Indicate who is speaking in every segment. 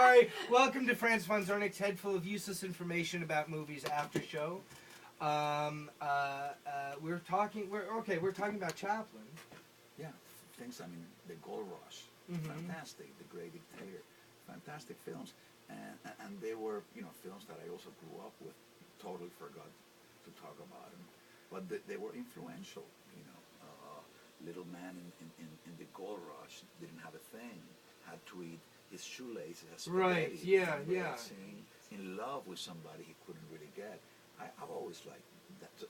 Speaker 1: sorry. Welcome to Franz von Zerneck's head full of useless information about movies after show. We're talking about Chaplin.
Speaker 2: Yeah, things. I mean, the Gold Rush, fantastic. The Great Dictator, fantastic films, and they were films that I also grew up with. Totally forgot to talk about them, but they were influential. Little man in the Gold Rush didn't have a thing, had to eat his shoelaces as spaghetti.
Speaker 1: Right, yeah.
Speaker 2: In love with somebody he couldn't really get. I've always liked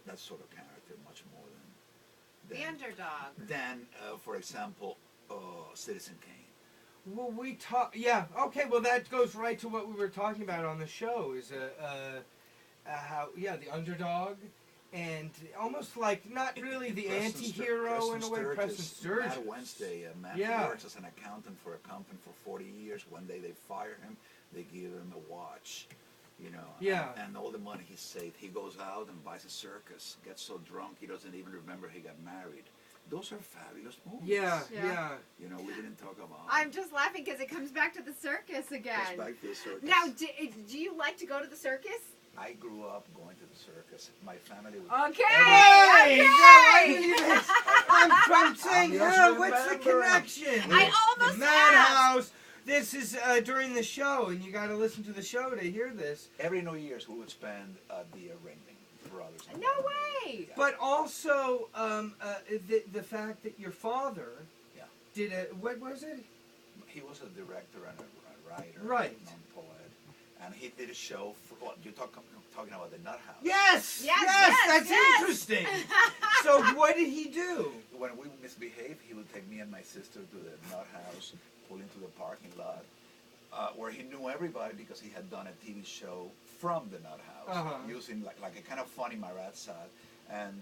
Speaker 2: that sort of character much more than
Speaker 3: the underdog.
Speaker 2: Than, for example, Citizen Kane.
Speaker 1: Well, okay, well that goes right to what we were talking about on the show, is how, the underdog. And almost like not really the anti-hero in a way. Preston Sturges.
Speaker 2: Matt Wednesday, works as an accountant for a company for 40 years. One day they fire him, they give him a watch, and all the money he saved. He goes out and buys a circus, gets so drunk he doesn't even remember he got married. Those are fabulous movies.
Speaker 1: Yeah.
Speaker 2: We didn't talk about.
Speaker 3: I'm just laughing because it comes back to the circus again.
Speaker 2: Goes back to the circus.
Speaker 3: Now, do you like to go to the circus?
Speaker 2: I grew up going to the circus. My family was...
Speaker 3: Okay!
Speaker 1: I'm saying, what's the connection?
Speaker 3: I almost
Speaker 1: the Madhouse. This is during the show, and you got to listen to the show to hear this.
Speaker 2: Every New Year's we would spend at the Ringling Brothers.
Speaker 3: No way!
Speaker 1: But also, the fact that your father did what was it?
Speaker 2: He was a director and a writer.
Speaker 1: Right.
Speaker 2: Non-poet. And he did a show for, you're talking about the Nut House.
Speaker 1: Yes, that's interesting. So what did he do?
Speaker 2: When we misbehaved, he would take me and my sister to the Nut House, pull into the parking lot, where he knew everybody because he had done a TV show from the Nut House, using like a kind of funny Marat side. And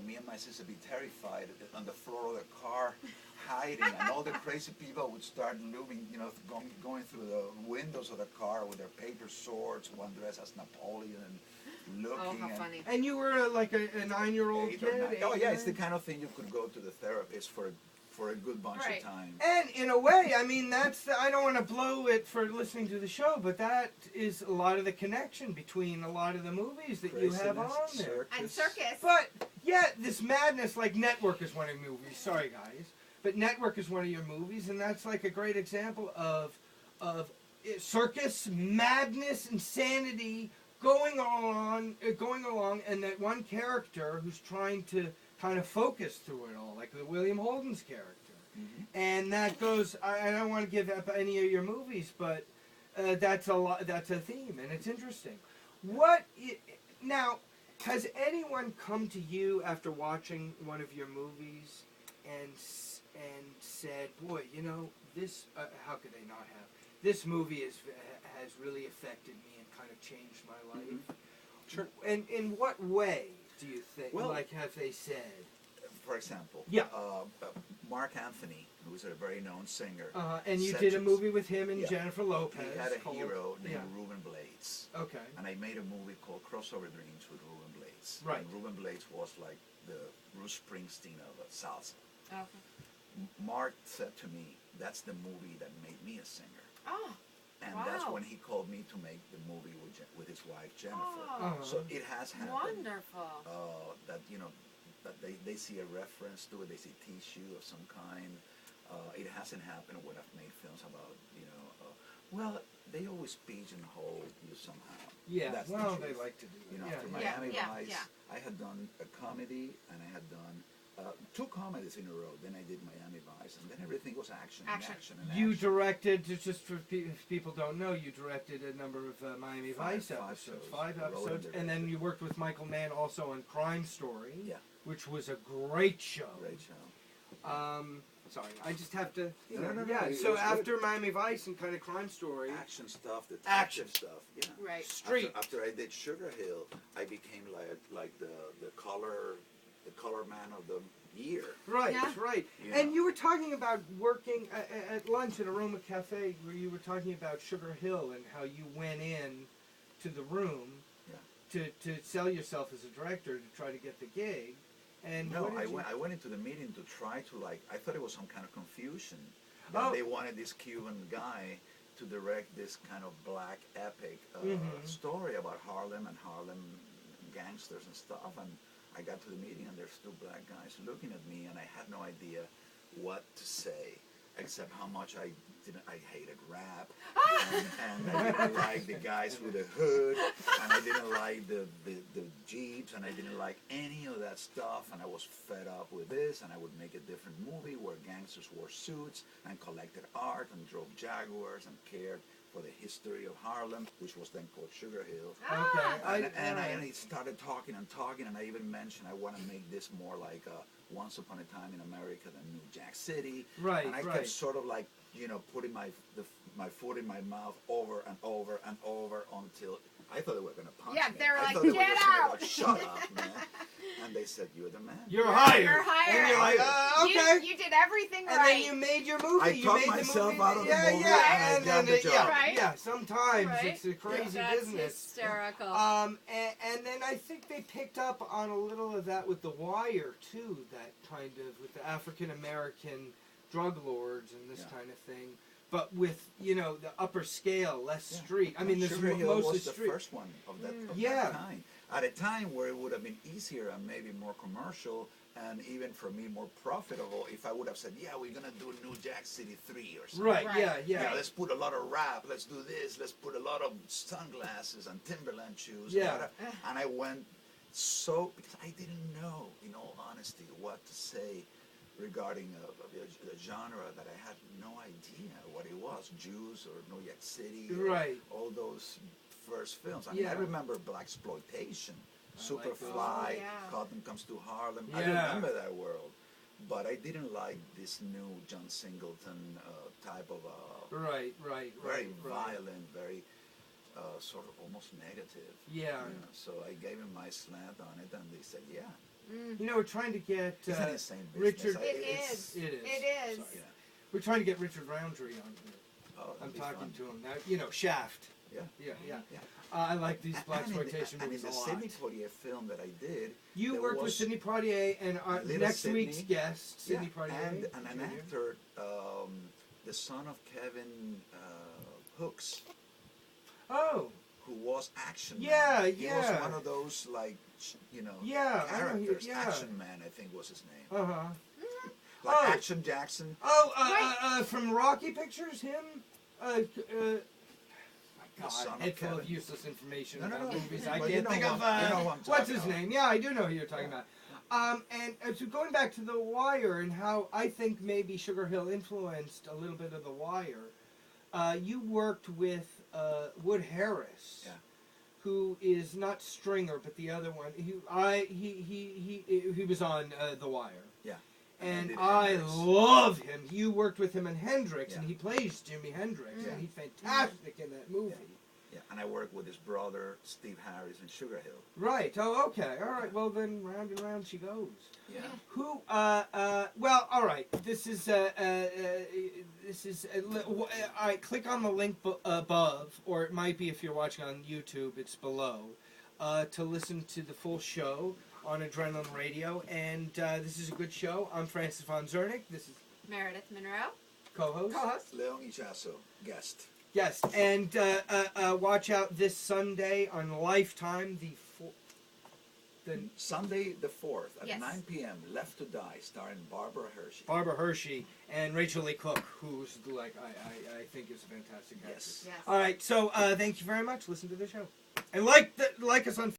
Speaker 2: me and my sister would be terrified on the floor of the car, hiding, and all the crazy people would start looming, going through the windows of the car with their paper swords, one dressed as Napoleon, looking.
Speaker 3: Oh, how funny.
Speaker 1: And you were like a 9-year-old kid?
Speaker 2: Oh, yeah, it's the kind of thing you could go to the therapist for a good bunch of time.
Speaker 1: And in a way, I mean, I don't want to blow it for listening to the show, but that is a lot of the connection between a lot of the movies that you have on there.
Speaker 3: And circus.
Speaker 1: But, this madness, like Network is one of your movies. Sorry, guys. But Network is one of your movies, and that's like a great example of circus, madness, insanity going along, and that one character who's trying to kind of focus through it all, like William Holden's character. And that goes, I don't want to give up any of your movies, but that's a theme, and it's interesting. Now, has anyone come to you after watching one of your movies and said, boy, this, how could they not have? This movie has really affected me and kind of changed my life.
Speaker 2: Sure.
Speaker 1: And in what way do you think, have they said?
Speaker 2: For example, Mark Anthony, who was a very known singer.
Speaker 1: And you did a movie with him and Jennifer Lopez.
Speaker 2: He had a hero named Ruben Blades.
Speaker 1: Okay.
Speaker 2: And I made a movie called Crossover Dreams with Ruben Blades.
Speaker 1: Right.
Speaker 2: And Ruben Blades was like the Bruce Springsteen of salsa.
Speaker 3: Okay.
Speaker 2: Mark said to me, that's the movie that made me a singer.
Speaker 3: Oh.
Speaker 2: And that's when he called me to make the movie with his wife Jennifer.
Speaker 3: Oh.
Speaker 2: So it has happened.
Speaker 3: Wonderful.
Speaker 2: That that they see a reference to it. They see tissue of some kind. It hasn't happened when I've made films about they always pigeonhole you somehow.
Speaker 1: Yeah.
Speaker 2: That's
Speaker 1: well,
Speaker 2: the
Speaker 1: they
Speaker 2: truth.
Speaker 1: like to do that.
Speaker 2: After Miami Vice, I had done a comedy and I had done 2 comedies in a row. Then I did Miami Vice, and then everything was action.
Speaker 1: You directed, just for if people don't know, you directed a number of Miami Vice episodes, 5 episodes, and then you worked with Michael Mann also on Crime Story, which was a great show. Sorry, I just have to. So after Miami Vice and kind of Crime Story,
Speaker 2: action stuff, detective stuff,
Speaker 3: Right.
Speaker 1: Street.
Speaker 2: After I did Sugar Hill, I became like the color man of the year.
Speaker 1: Right. And you were talking about working at lunch at Aroma Cafe, where you were talking about Sugar Hill and how you went in to the room to sell yourself as a director to try to get the gig. And
Speaker 2: I went into the meeting to try to I thought it was some kind of confusion. That they wanted this Cuban guy to direct this kind of black epic story about Harlem and Harlem gangsters and stuff. And I got to the meeting, and there's two black guys looking at me, and I had no idea what to say, except how much I hated rap, and I didn't like the guys with the hood, and I didn't like the Jeeps, and I didn't like any of that stuff, and I was fed up with this, and I would make a different movie where gangsters wore suits and collected art and drove Jaguars and cared for the history of Harlem, which was then called Sugar Hill.
Speaker 1: Okay.
Speaker 2: And I started talking, and I even mentioned I want to make this more like Once Upon a Time in America than New Jack City.
Speaker 1: Right,
Speaker 2: and I kept sort of like, putting my foot in my mouth over and over and over until I thought they were going to punch me.
Speaker 3: Yeah, they were
Speaker 2: I
Speaker 3: like,
Speaker 2: thought they were
Speaker 3: "Get
Speaker 2: just gonna
Speaker 3: out!"
Speaker 2: go, "Shut up, man." And they said, "You're the man."
Speaker 1: You're hired.
Speaker 3: You're hired.
Speaker 1: And you're like, okay.
Speaker 3: You did everything
Speaker 1: And
Speaker 3: right.
Speaker 1: then you made your movie.
Speaker 2: I
Speaker 1: you
Speaker 2: talked
Speaker 1: made
Speaker 2: myself
Speaker 1: the movie.
Speaker 2: out of the
Speaker 1: yeah,
Speaker 2: movie,
Speaker 1: yeah,
Speaker 2: and I got the job.
Speaker 1: Yeah,
Speaker 3: Right.
Speaker 1: yeah. Sometimes
Speaker 3: Right.
Speaker 1: it's a crazy
Speaker 3: That's
Speaker 1: business.
Speaker 3: hysterical.
Speaker 1: And then I think they picked up on a little of that with The Wire too. That kind of with the African American drug lords and this kind of thing. But with the upper scale, less street. I mean, this is
Speaker 2: Sugar Hill
Speaker 1: mostly
Speaker 2: was the
Speaker 1: street.
Speaker 2: first one of that kind. At a time where it would have been easier and maybe more commercial, and even for me more profitable if I would have said, "Yeah, we're gonna do New Jack City 3 or something."
Speaker 1: Right.
Speaker 3: Right.
Speaker 1: Yeah.
Speaker 2: Yeah, let's put a lot of rap. Let's do this. Let's put a lot of sunglasses and Timberland shoes.
Speaker 1: Yeah.
Speaker 2: And I went because I didn't know, in all honesty, what to say regarding a genre that I had no idea what it was. Jews or New York City.
Speaker 1: Right.
Speaker 2: All those first films. I mean, I remember Blaxploitation, Superfly, Cotton Comes to Harlem. I remember that world. But I didn't like this new John Singleton type of
Speaker 1: Right.
Speaker 2: very violent, very sort of almost negative.
Speaker 1: Yeah.
Speaker 2: So I gave him my slant on it, and they said, "Yeah."
Speaker 1: We're trying to get
Speaker 2: It's an insane business.
Speaker 1: Richard.
Speaker 3: It is.
Speaker 1: It is.
Speaker 3: It is.
Speaker 2: So, yeah.
Speaker 1: We're trying to get Richard Roundtree on here.
Speaker 2: Oh,
Speaker 1: I'm
Speaker 2: that'd be
Speaker 1: talking
Speaker 2: fun.
Speaker 1: to him now. Shaft.
Speaker 2: Yeah.
Speaker 1: Yeah.
Speaker 2: Yeah.
Speaker 1: I like these
Speaker 2: And
Speaker 1: blaxploitation
Speaker 2: in
Speaker 1: movies
Speaker 2: the
Speaker 1: a lot.
Speaker 2: Sidney Poitier film that I did,
Speaker 1: You
Speaker 2: there
Speaker 1: worked with
Speaker 2: was
Speaker 1: Sidney Poitier, and
Speaker 2: Little
Speaker 1: next
Speaker 2: Sidney.
Speaker 1: week's guest, Sidney Poitier,
Speaker 2: and an actor, the son of Kevin Hooks,
Speaker 1: Oh,
Speaker 2: who was Action
Speaker 1: Yeah,
Speaker 2: Man. He
Speaker 1: yeah.
Speaker 2: was one of those, like,
Speaker 1: Yeah, I know
Speaker 2: characters.
Speaker 1: yeah.
Speaker 2: Action Man, I think was his name. Like
Speaker 1: Oh.
Speaker 2: Action Jackson.
Speaker 1: From Rocky Pictures, him. My God,
Speaker 2: son of
Speaker 1: head full of
Speaker 2: Kevin.
Speaker 1: useless information
Speaker 2: No, no,
Speaker 1: about
Speaker 2: no.
Speaker 1: movies.
Speaker 2: Well,
Speaker 1: I
Speaker 2: you
Speaker 1: can't
Speaker 2: know
Speaker 1: think
Speaker 2: who
Speaker 1: of.
Speaker 2: I'm- you know who I'm
Speaker 1: What's
Speaker 2: talking
Speaker 1: his
Speaker 2: about.
Speaker 1: name? Yeah, I do know who you're talking about. And so going back to The Wire and how I think maybe Sugar Hill influenced a little bit of The Wire. You worked with Wood Harris.
Speaker 2: Yeah.
Speaker 1: Who is not Stringer, but the other one? He was on The Wire.
Speaker 2: Yeah.
Speaker 1: And
Speaker 2: did
Speaker 1: I
Speaker 2: Hendrix.
Speaker 1: love him. You worked with him in Hendrix, and
Speaker 2: Yeah.
Speaker 1: he plays Jimi Hendrix,
Speaker 2: Yeah.
Speaker 1: and he's fantastic in that movie.
Speaker 2: Yeah, and I worked with his brother, Steve Harris, in Sugar Hill.
Speaker 1: Right. Oh, okay. All right. Well, then round and round she goes.
Speaker 2: Yeah.
Speaker 1: Who? Well, all right. This is. All right. Click on the link above, or it might be if you're watching on YouTube, it's below, to listen to the full show on Adrenaline Radio. And this is a good show. I'm Francis von Zerneck. This is
Speaker 3: Meredith Monroe.
Speaker 1: co-host.
Speaker 2: Leon ICHASO, guest.
Speaker 1: Yes, and watch out this Sunday on Lifetime,
Speaker 2: Sunday the 4th at
Speaker 3: Yes.
Speaker 2: 9 p.m. Left to Die, starring Barbara Hershey.
Speaker 1: Barbara Hershey and Rachel Lee Cook, who's like I think is a fantastic actress.
Speaker 2: Yes.
Speaker 3: Yes.
Speaker 1: All right, so thank you very much. Listen to the show, and like us on